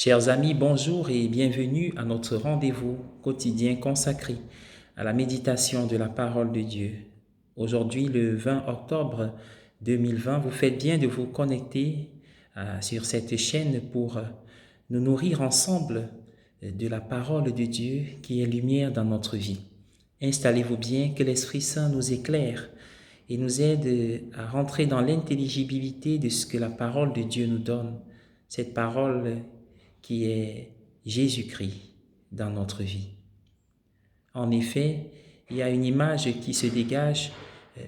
Chers amis, bonjour et bienvenue à notre rendez-vous quotidien consacré à la méditation de la parole de Dieu. Aujourd'hui, le 20 octobre 2020, vous faites bien de vous connecter sur cette chaîne pour nous nourrir ensemble de la parole de Dieu qui est lumière dans notre vie. Installez-vous bien, que l'Esprit Saint nous éclaire et nous aide à rentrer dans l'intelligibilité de ce que la parole de Dieu nous donne. Cette parole qui est Jésus-Christ dans notre vie. En effet, il y a une image qui se dégage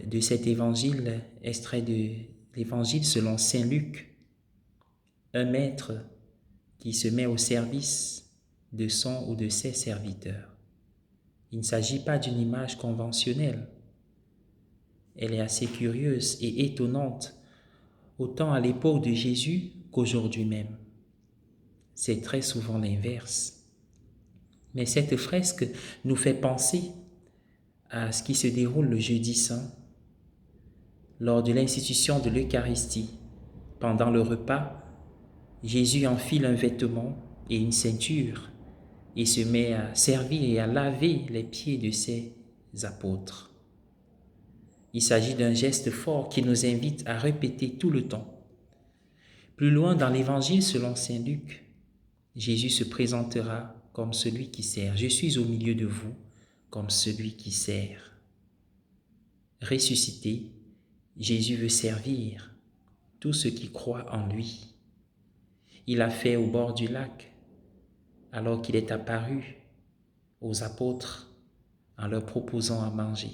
de cet évangile, extrait de l'évangile selon saint Luc. Un maître qui se met au service de son ou de ses serviteurs. Il ne s'agit pas d'une image conventionnelle. Elle est assez curieuse et étonnante, autant à l'époque de Jésus qu'aujourd'hui même. C'est très souvent l'inverse. Mais cette fresque nous fait penser à ce qui se déroule le jeudi saint, lors de l'institution de l'Eucharistie. Pendant le repas, Jésus enfile un vêtement et une ceinture et se met à servir et à laver les pieds de ses apôtres. Il s'agit d'un geste fort qui nous invite à répéter tout le temps. Plus loin dans l'évangile selon saint Luc, Jésus se présentera comme celui qui sert. Je suis au milieu de vous comme celui qui sert. Ressuscité, Jésus veut servir tous ceux qui croient en lui. Il l'a fait au bord du lac, alors qu'il est apparu aux apôtres en leur proposant à manger.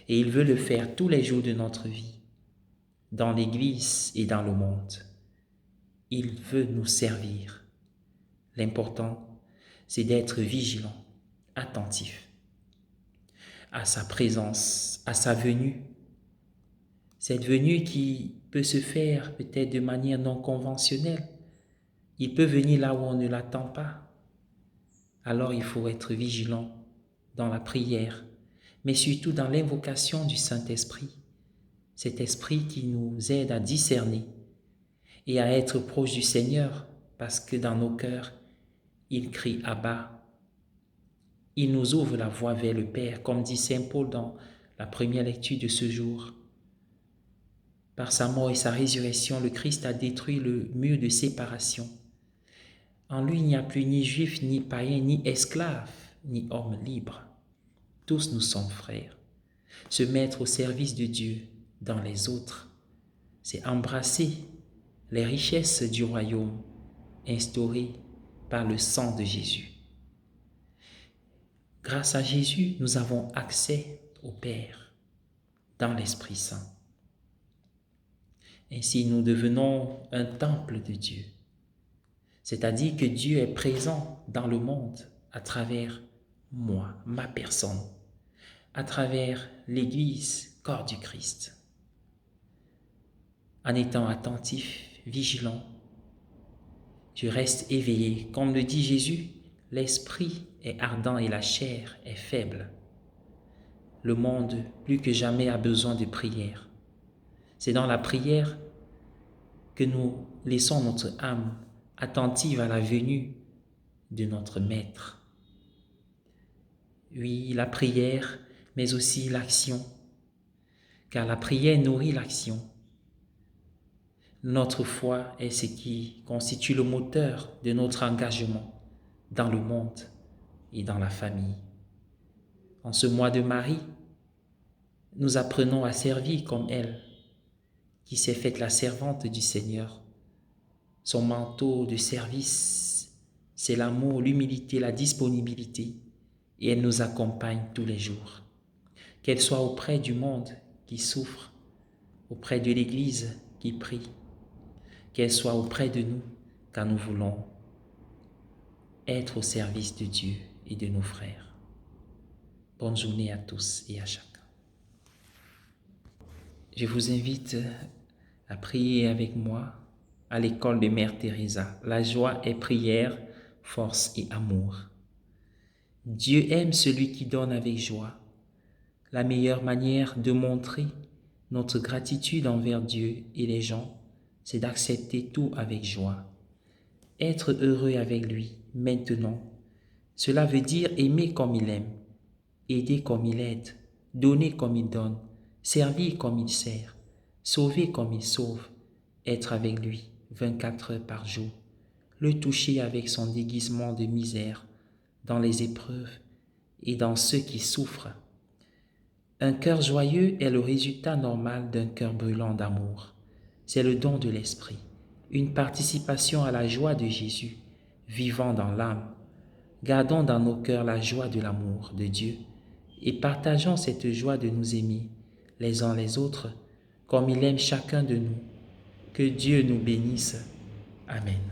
Et il veut le faire tous les jours de notre vie, dans l'Église et dans le monde. Il veut nous servir. L'important, c'est d'être vigilant, attentif à sa présence, à sa venue. Cette venue qui peut se faire peut-être de manière non conventionnelle. Il peut venir là où on ne l'attend pas. Alors il faut être vigilant dans la prière, mais surtout dans l'invocation du Saint-Esprit. Cet esprit qui nous aide à discerner et à être proche du Seigneur, parce que dans nos cœurs, il crie Abba. Il nous ouvre la voie vers le Père, comme dit saint Paul dans la première lecture de ce jour. Par sa mort et sa résurrection, le Christ a détruit le mur de séparation. En lui, il n'y a plus ni juif, ni païen, ni esclave, ni homme libre. Tous nous sommes frères. Se mettre au service de Dieu dans les autres, c'est embrasser les richesses du royaume instaurées par le sang de Jésus. Grâce à Jésus, nous avons accès au Père dans l'Esprit Saint. Ainsi, nous devenons un temple de Dieu. C'est-à-dire que Dieu est présent dans le monde à travers moi, ma personne, à travers l'Église, corps du Christ. En étant attentif, vigilant, je reste éveillé. Comme le dit Jésus, l'esprit est ardent et la chair est faible. Le monde, plus que jamais, a besoin de prière. C'est dans la prière que nous laissons notre âme attentive à la venue de notre Maître. Oui, la prière, mais aussi l'action, car la prière nourrit l'action. Notre foi est ce qui constitue le moteur de notre engagement dans le monde et dans la famille. En ce mois de Marie, nous apprenons à servir comme elle, qui s'est faite la servante du Seigneur. Son manteau de service, c'est l'amour, l'humilité, la disponibilité, et elle nous accompagne tous les jours. Qu'elle soit auprès du monde qui souffre, auprès de l'Église qui prie, qu'elle soit auprès de nous quand nous voulons être au service de Dieu et de nos frères. Bonne journée à tous et à chacun. Je vous invite à prier avec moi à l'école de Mère Teresa. La joie est prière, force et amour. Dieu aime celui qui donne avec joie. La meilleure manière de montrer notre gratitude envers Dieu et les gens, c'est d'accepter tout avec joie. être heureux avec lui maintenant. Cela veut dire aimer comme il aime, aider comme il aide, donner comme il donne, servir comme il sert, sauver comme il sauve, être avec lui 24 heures par jour, le toucher avec son déguisement de misère dans les épreuves et dans ceux qui souffrent. Un cœur joyeux est le résultat normal d'un cœur brûlant d'amour. C'est le don de l'esprit, une participation à la joie de Jésus, vivant dans l'âme. Gardons dans nos cœurs la joie de l'amour de Dieu et partageons cette joie de nous aimer les uns les autres comme il aime chacun de nous. Que Dieu nous bénisse. Amen.